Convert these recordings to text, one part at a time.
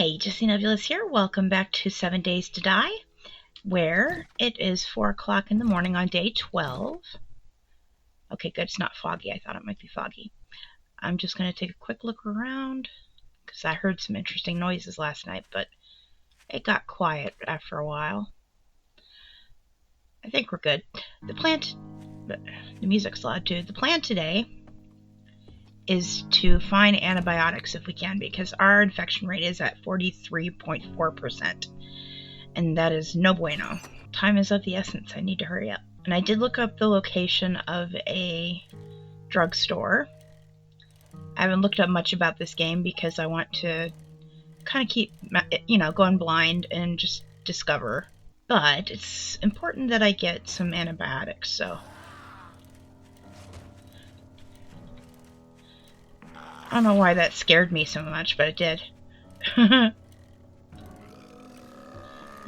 Hi, Jessie Nebulous here. Welcome back to 7 Days to Die, where it is 4 o'clock in the morning on day 12. Okay, good. It's not foggy. I thought it might be foggy. I'm just going to take a quick look around, because I heard some interesting noises last night, but it got quiet after a while. I think we're good. The music's loud too. The plan today is to find antibiotics if we can, because our infection rate is at 43.4%, and that is no bueno. Time is of the essence. I need to hurry up. And I did look up the location of a drugstore. I haven't looked up much about this game because I want to kind of keep, going blind and just discover. But it's important that I get some antibiotics, so I don't know why that scared me so much, but it did.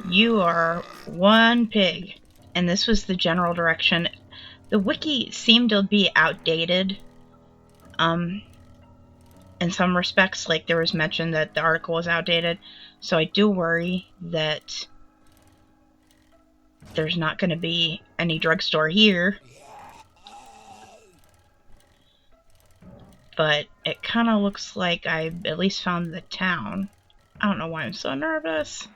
You are one pig. And this was the general direction. The wiki seemed to be outdated. In some respects, like there was mention that the article was outdated. So I do worry that there's not going to be any drugstore here. But it kind of looks like I at least found the town. I don't know why I'm so nervous.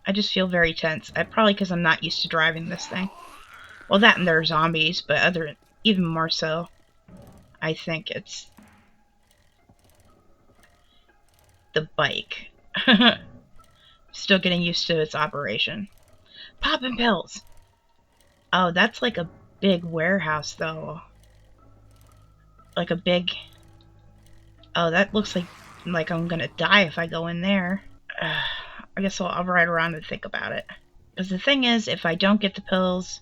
I just feel very tense. Probably because I'm not used to driving this thing. Well, that and there are zombies, but even more so, I think it's the bike. Still getting used to its operation. Popping pills! Oh, that's like a big warehouse, though. Like a big... Oh, that looks like I'm gonna die if I go in there. I guess I'll ride around and think about it. Because the thing is, if I don't get the pills,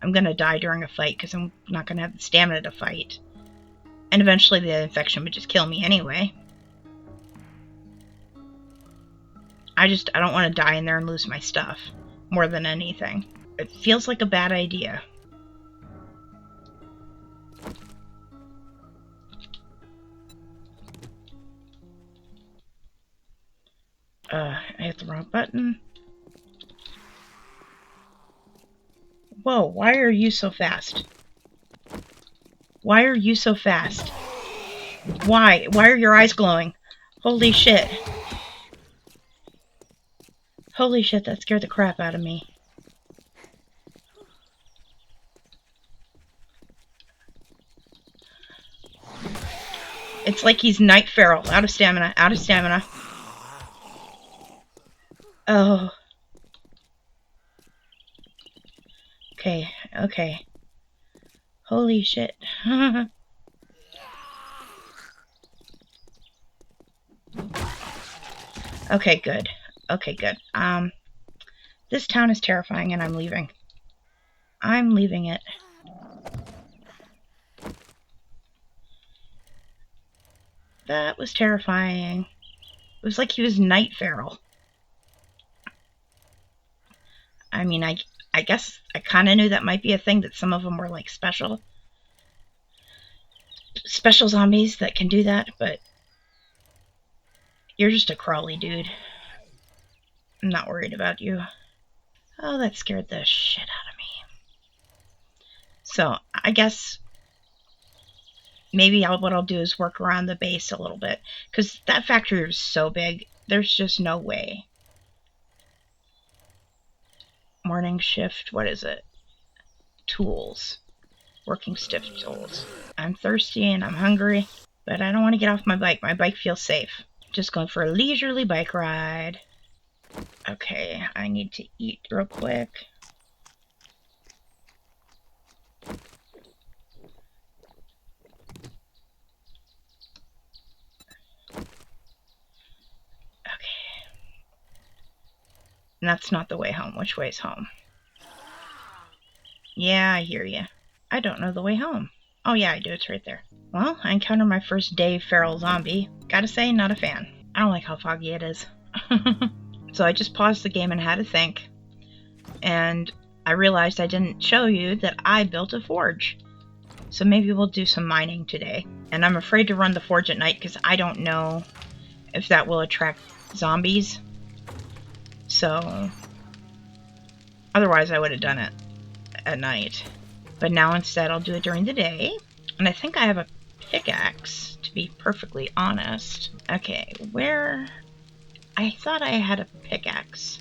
I'm gonna die during a fight because I'm not gonna have the stamina to fight. And eventually the infection would just kill me anyway. I don't want to die in there and lose my stuff more than anything. It feels like a bad idea. I hit the wrong button. Whoa, why are you so fast? Why are you so fast? Why? Why are your eyes glowing? Holy shit. Holy shit, that scared the crap out of me. It's like he's Night Feral. Out of stamina. Out of stamina. Oh. Okay. Okay. Holy shit. Okay, good. Okay, good. This town is terrifying and I'm leaving. I'm leaving it. That was terrifying. It was like he was Night Feral. I mean, I guess I kind of knew that might be a thing, that some of them were like special zombies that can do that, but you're just a crawly dude. I'm not worried about you. Oh, that scared the shit out of me. So, I guess maybe what I'll do is work around the base a little bit, because that factory is so big, there's just no way. Morning shift, what is it? Tools. Working stiff tools. I'm thirsty and I'm hungry, but I don't want to get off my bike. My bike feels safe. Just going for a leisurely bike ride. Okay, I need to eat real quick. And that's not the way home. Which way's home? Yeah, I hear you. I don't know the way home. Oh yeah, I do. It's right there. Well, I encountered my first Dave Feral zombie. Gotta say, not a fan. I don't like how foggy it is. So I just paused the game and had to think. And I realized I didn't show you that I built a forge. So maybe we'll do some mining today. And I'm afraid to run the forge at night because I don't know if that will attract zombies. So, otherwise I would have done it at night. But now instead I'll do it during the day. And I think I have a pickaxe, to be perfectly honest. Okay, where... I thought I had a pickaxe.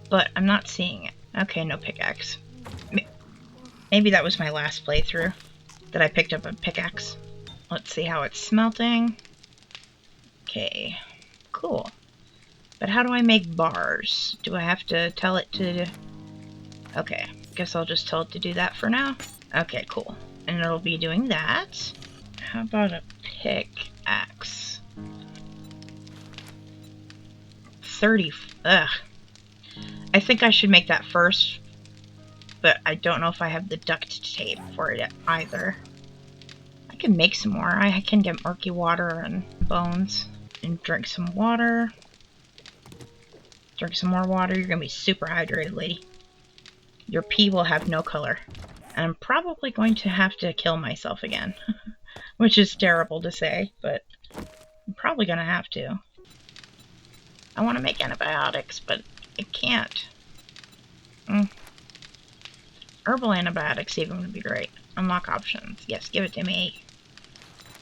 But I'm not seeing it. Okay, no pickaxe. Maybe that was my last playthrough that I picked up a pickaxe. Let's see how it's smelting. Okay, cool. But how do I make bars? Do I have to tell it to... Okay, guess I'll just tell it to do that for now. Okay, cool. And it'll be doing that. How about a pickaxe? 30... Ugh. I think I should make that first, but I don't know if I have the duct tape for it either. I can make some more. I can get murky water and bones and drink some water. Drink some more water. You're gonna be super hydrated, lady. Your pee will have no color. And I'm probably going to have to kill myself again. Which is terrible to say, but I'm probably gonna have to. I want to make antibiotics, but I can't. Herbal antibiotics even would be great. Unlock options. Yes, give it to me.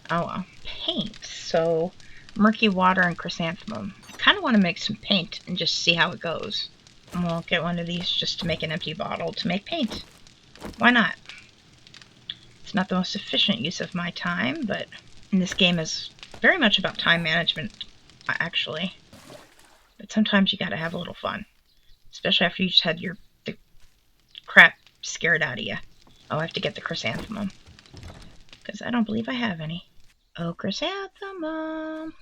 Oh well. Paint. So, murky water and chrysanthemum. I kind of want to make some paint and just see how it goes. And we'll get one of these just to make an empty bottle to make paint. Why not? It's not the most efficient use of my time, but this game is very much about time management, actually. But sometimes you gotta have a little fun. Especially after you just had the crap scared out of you. Oh, I have to get the chrysanthemum. Because I don't believe I have any. Oh, chrysanthemum!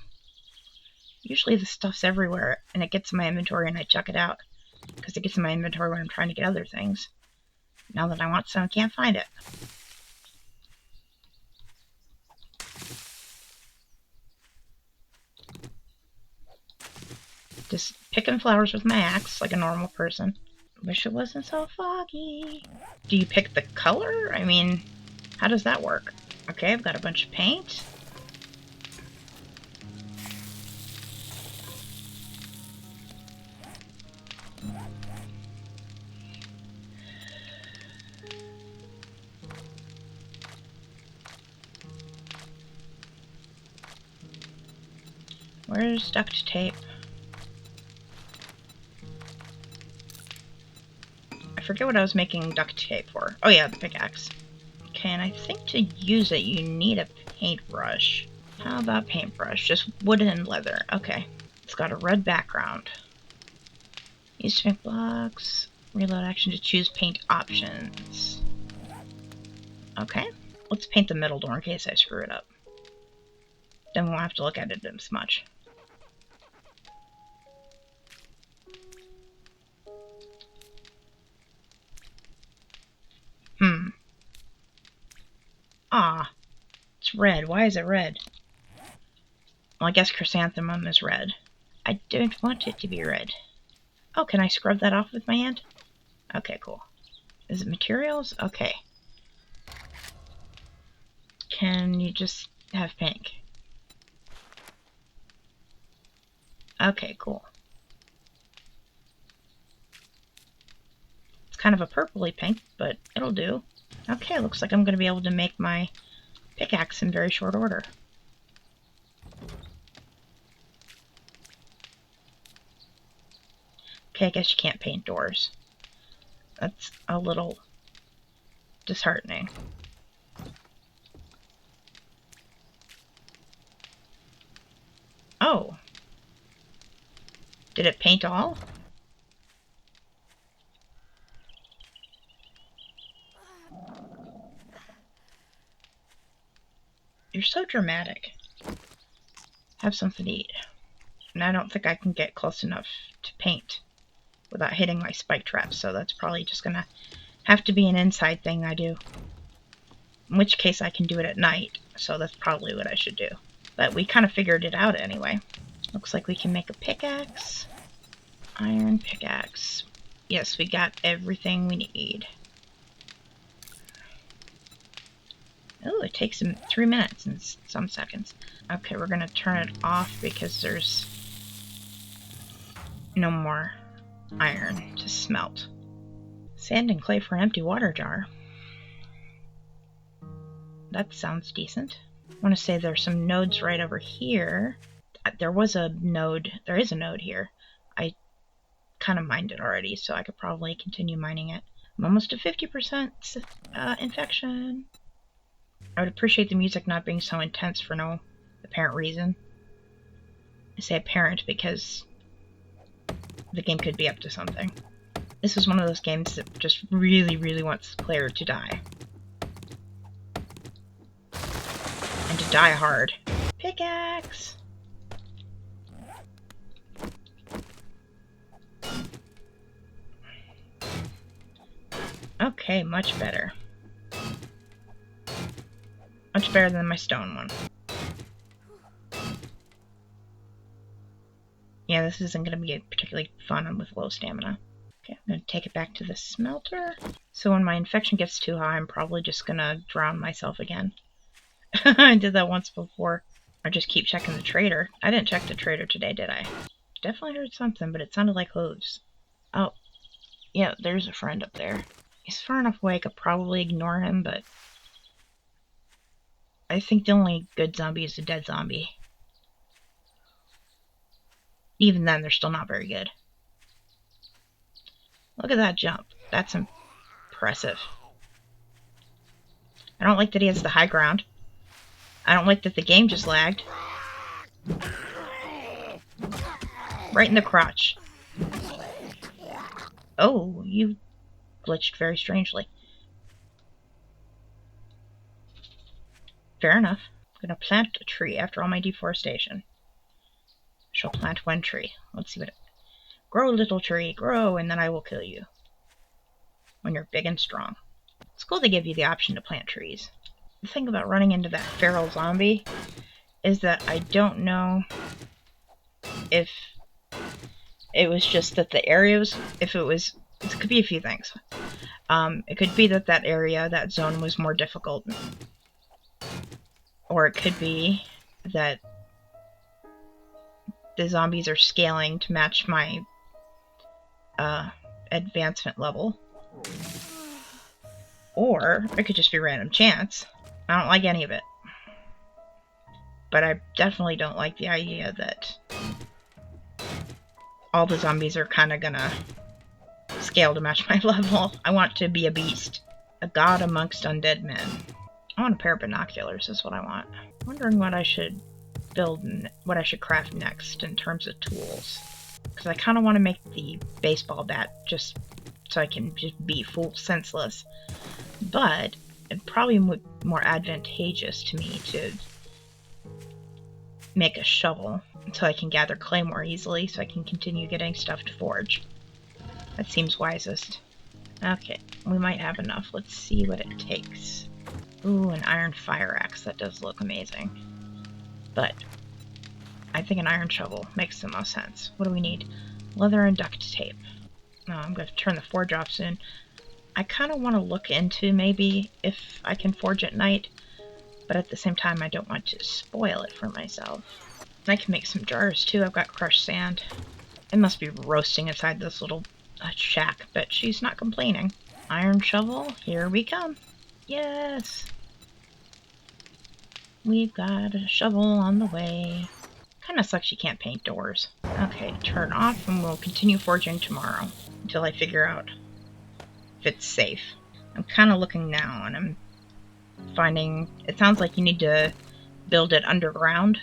Usually the stuff's everywhere, and it gets in my inventory and I chuck it out. Because it gets in my inventory when I'm trying to get other things. Now that I want some, I can't find it. Just picking flowers with my axe like a normal person. Wish it wasn't so foggy. Do you pick the color? I mean, how does that work? Okay, I've got a bunch of paint. Where's duct tape? I forget what I was making duct tape for. Oh yeah, the pickaxe. Okay, and I think to use it you need a paintbrush. How about paintbrush? Just wood and leather. Okay. It's got a red background. Use to make blocks. Reload action to choose paint options. Okay. Let's paint the middle door in case I screw it up. Then we won't have to look at it as much. Ah, it's red. Why is it red? Well, I guess chrysanthemum is red. I don't want it to be red. Oh, can I scrub that off with my hand? Okay, cool. Is it materials? Okay. Can you just have pink? Okay, cool. It's kind of a purpley pink, but it'll do. Okay, looks like I'm going to be able to make my pickaxe in very short order. Okay, I guess you can't paint doors. That's a little disheartening. Oh. Did it paint all? You're so dramatic. Have something to eat. And I don't think I can get close enough to paint without hitting my spike trap, so that's probably just gonna have to be an inside thing I do. In which case I can do it at night, so that's probably what I should do. But we kind of figured it out anyway. Looks like we can make a pickaxe. Iron pickaxe. Yes, we got everything we need. Oh, it takes 3 minutes and some seconds. Okay, we're gonna turn it off because there's no more iron to smelt. Sand and clay for an empty water jar. That sounds decent. I want to say there's some nodes right over here. There is a node here. I kind of mined it already, so I could probably continue mining it. I'm almost to 50% infection. I would appreciate the music not being so intense for no apparent reason. I say apparent because the game could be up to something. This is one of those games that just really, really wants the player to die. And to die hard. Pickaxe! Okay, much better. Much better than my stone one. Yeah, this isn't going to be particularly fun with low stamina. Okay, I'm going to take it back to the smelter. So when my infection gets too high, I'm probably just going to drown myself again. I did that once before. Or just keep checking the trader. I didn't check the trader today, did I? Definitely heard something, but it sounded like hooves. Oh, yeah, there's a friend up there. He's far enough away I could probably ignore him, but I think the only good zombie is a dead zombie. Even then, they're still not very good. Look at that jump. That's impressive. I don't like that he has the high ground. I don't like that the game just lagged. Right in the crotch. Oh, you glitched very strangely. Fair enough. I'm gonna plant a tree after all my deforestation. Shall plant one tree. Let's see what it... Grow, little tree, grow, and then I will kill you. When you're big and strong. It's cool they give you the option to plant trees. The thing about running into that feral zombie is that I don't know if it was just that the areas, it could be a few things. It could be that that zone was more difficult. Or it could be that the zombies are scaling to match my advancement level. Or it could just be random chance. I don't like any of it. But I definitely don't like the idea that all the zombies are kind of gonna scale to match my level. I want to be a beast. A god amongst undead men. I want a pair of binoculars is what I want. I'm wondering what I should build and what I should craft next in terms of tools. Because I kind of want to make the baseball bat just so I can just be full senseless. But it'd probably be more advantageous to me to make a shovel so I can gather clay more easily so I can continue getting stuff to forge. That seems wisest. Okay, we might have enough. Let's see what it takes. Ooh, an iron fire axe. That does look amazing. But I think an iron shovel makes the most sense. What do we need? Leather and duct tape. Oh, I'm going to turn the forge off soon. I kind of want to look into maybe if I can forge at night, but at the same time I don't want to spoil it for myself. And I can make some jars too. I've got crushed sand. It must be roasting inside this little shack, but she's not complaining. Iron shovel, here we come. Yes! We've got a shovel on the way. Kinda sucks you can't paint doors. Okay, turn off and we'll continue forging tomorrow until I figure out if it's safe. I'm kinda looking now and I'm finding it sounds like you need to build it underground.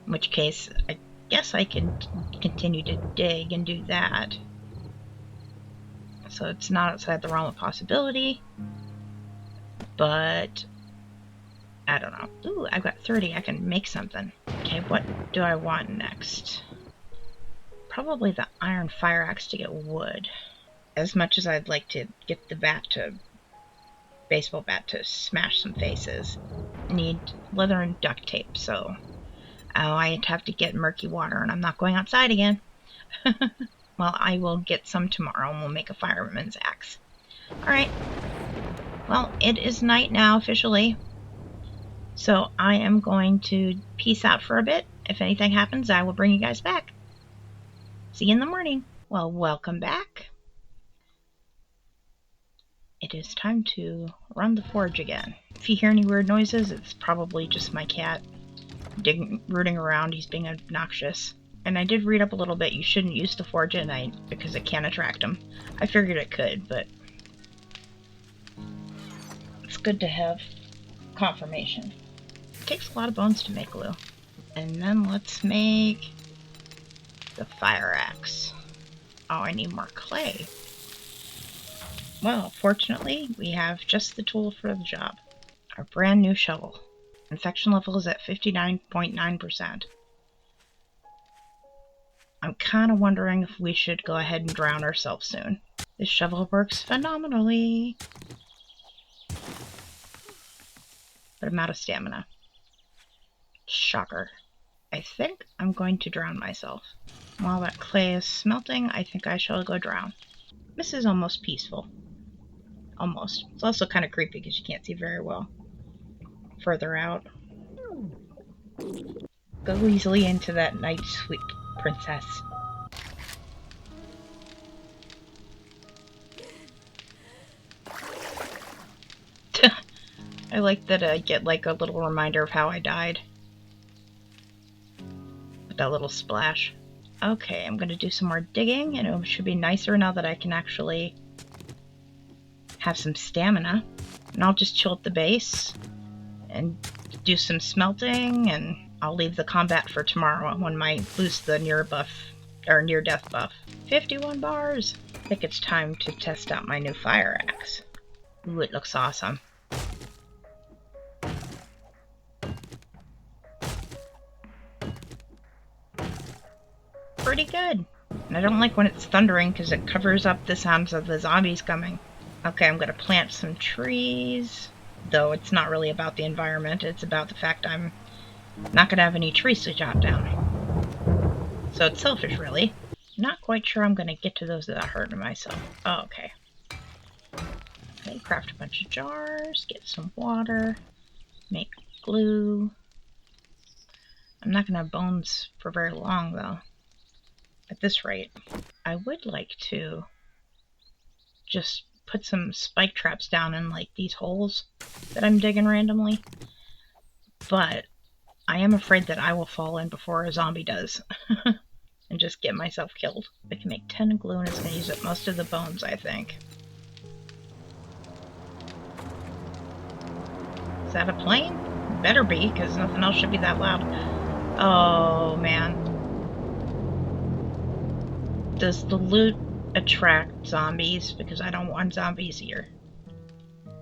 In which case, I guess I could continue to dig and do that. So it's not outside the realm of possibility. But I don't know. Ooh, I've got 30. I can make something. Okay, what do I want next? Probably the iron fire axe to get wood. As much as I'd like to get the baseball bat to smash some faces. I need leather and duct tape, so I'd have to get murky water, and I'm not going outside again. Well, I will get some tomorrow, and we'll make a fireman's axe. Alright. Well, it is night now officially. So I am going to peace out for a bit. If anything happens, I will bring you guys back. See you in the morning. Well, welcome back. It is time to run the forge again. If you hear any weird noises, it's probably just my cat rooting around. He's being obnoxious. And I did read up a little bit. You shouldn't use the forge at night because it can attract them. I figured it could, but it's good to have confirmation. It takes a lot of bones to make glue. And then let's make the fire axe. Oh, I need more clay. Well, fortunately, we have just the tool for the job. Our brand new shovel. Infection level is at 59.9%. I'm kind of wondering if we should go ahead and drown ourselves soon. This shovel works phenomenally. But I'm out of stamina. Shocker. I think I'm going to drown myself. While that clay is smelting, I think I shall go drown. This is almost peaceful. Almost. It's also kind of creepy because you can't see very well further out. Go easily into that night, sweet princess. I like that I get like a little reminder of how I died. With that little splash. Okay, I'm gonna do some more digging, and it should be nicer now that I can actually have some stamina. And I'll just chill at the base and do some smelting, and I'll leave the combat for tomorrow when I boost the near death buff. 51 bars! I think it's time to test out my new fire axe. Ooh, it looks awesome. Pretty good. And I don't like when it's thundering because it covers up the sounds of the zombies coming. Okay, I'm gonna plant some trees. Though it's not really about the environment, it's about the fact I'm not gonna have any trees to chop down. So it's selfish, really. Not quite sure I'm gonna get to those without hurting myself. Oh, okay. Okay, craft a bunch of jars, get some water, make glue. I'm not gonna have bones for very long, though. At this rate. I would like to just put some spike traps down in like these holes that I'm digging randomly. But I am afraid that I will fall in before a zombie does. And just get myself killed. I can make 10 glue and it's going to use up most of the bones, I think. Is that a plane? Better be, because nothing else should be that loud. Oh, man. Does the loot attract zombies? Because I don't want zombies here.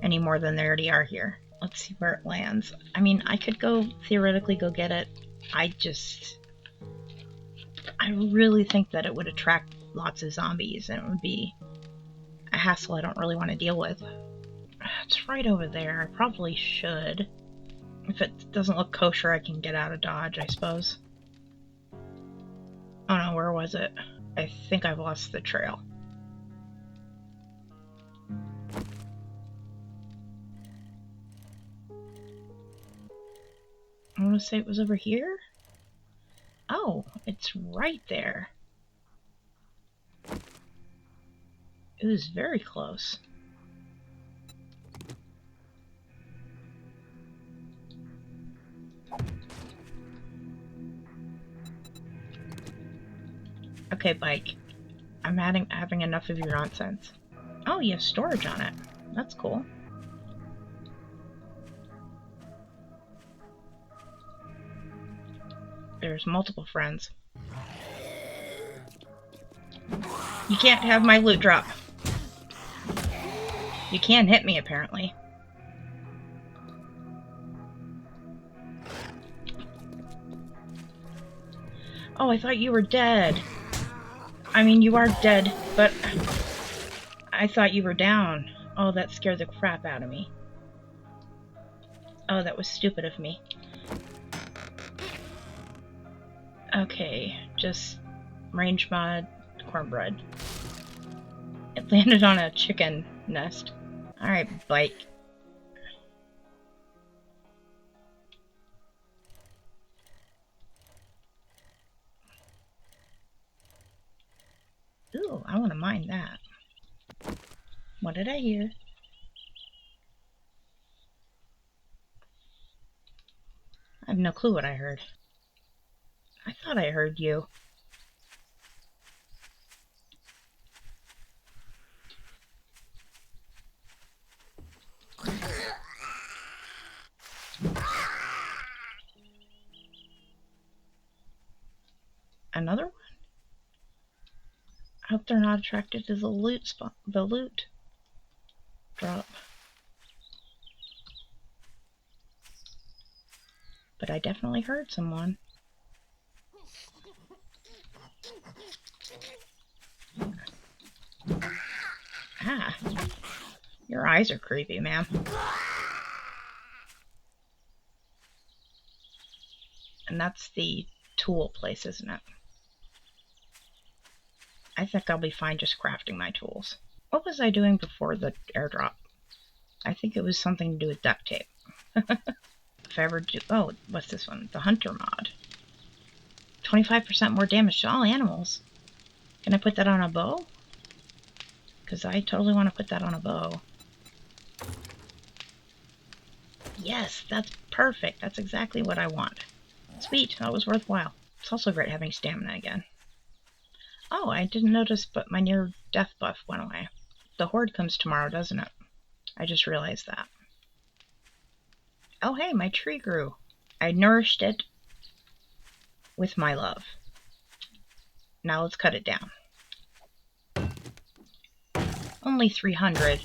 Any more than there already are here. Let's see where it lands. I mean, I could go, theoretically, go get it. I really think that it would attract lots of zombies, and it would be a hassle I don't really want to deal with. It's right over there. I probably should. If it doesn't look kosher, I can get out of Dodge, I suppose. Oh no, where was it? I think I've lost the trail. I want to say it was over here? Oh, it's right there. It was very close. Okay, bike. I'm having enough of your nonsense. Oh, you have storage on it. That's cool. There's multiple friends. You can't have my loot drop. You can hit me, apparently. Oh, I thought you were dead. I mean, you are dead, but I thought you were down. Oh, that scared the crap out of me. Oh, that was stupid of me. Okay, just range mod cornbread. It landed on a chicken nest. Alright, bike. Oh, I want to mine that. What did I hear? I have no clue what I heard. I thought I heard you. Another one? I hope they're not attracted to the loot spot. The loot drop. But I definitely heard someone. Ah, your eyes are creepy, ma'am. And that's the tool place, isn't it? I think I'll be fine just crafting my tools. What was I doing before the airdrop? I think it was something to do with duct tape. If I ever do... Oh, what's this one? The Hunter mod. 25% more damage to all animals. Can I put that on a bow? Because I totally want to put that on a bow. Yes, that's perfect. That's exactly what I want. Sweet, that was worthwhile. It's also great having stamina again. Oh, I didn't notice, but my near-death buff went away. The horde comes tomorrow, doesn't it? I just realized that. Oh, hey, my tree grew. I nourished it with my love. Now let's cut it down. Only 300.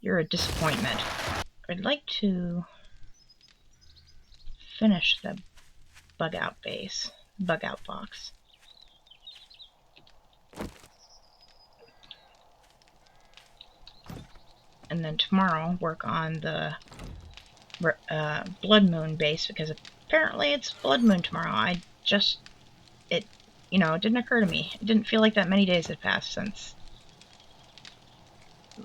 You're a disappointment. I'd like to finish the bug out base, bug out box. And then tomorrow work on the Blood Moon base, because apparently it's Blood Moon tomorrow. It didn't occur to me. It didn't feel like that many days had passed since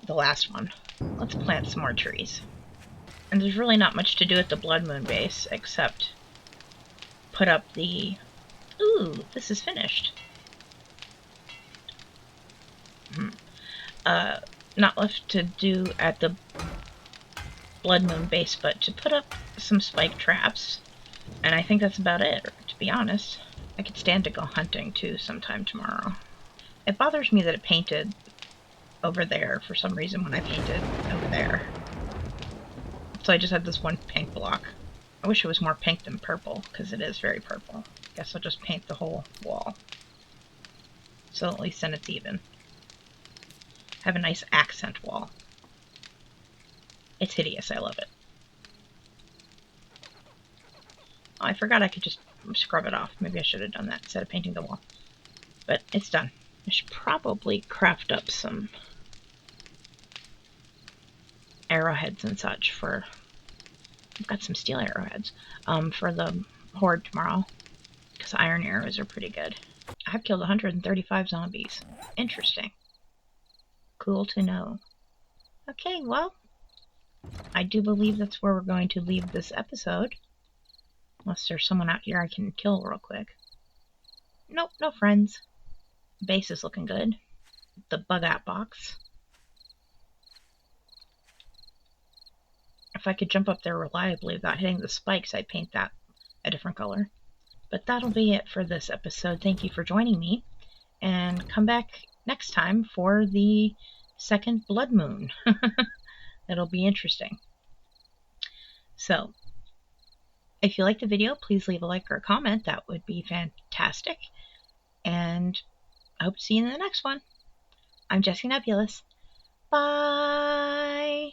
the last one. Let's plant some more trees. And there's really not much to do at the Blood Moon base except put up the... Ooh, this is finished. Not left to do at the Blood Moon base, but to put up some spike traps. And I think that's about it, to be honest. I could stand to go hunting too sometime tomorrow. It bothers me that it painted over there for some reason when I painted over there. So I just had this one pink block. I wish it was more pink than purple, because it is very purple. Guess I'll just paint the whole wall. So at least then it's even. Have a nice accent wall. It's hideous, I love it. Oh, I forgot I could just scrub it off. Maybe I should have done that instead of painting the wall. But it's done. I should probably craft up some arrowheads and such for... I've got some steel arrowheads for the horde tomorrow, because iron arrows are pretty good. I've killed 135 zombies. Interesting. Cool to know. Okay, well, I do believe that's where we're going to leave this episode. Unless there's someone out here I can kill real quick. Nope, no friends. Base is looking good. The bug out box. If I could jump up there reliably without hitting the spikes, I'd paint that a different color. But that'll be it for this episode. Thank you for joining me. And come back next time for the second Blood Moon. It'll be interesting. So, if you liked the video, please leave a like or a comment. That would be fantastic. And I hope to see you in the next one. I'm Jessie Nebulous. Bye!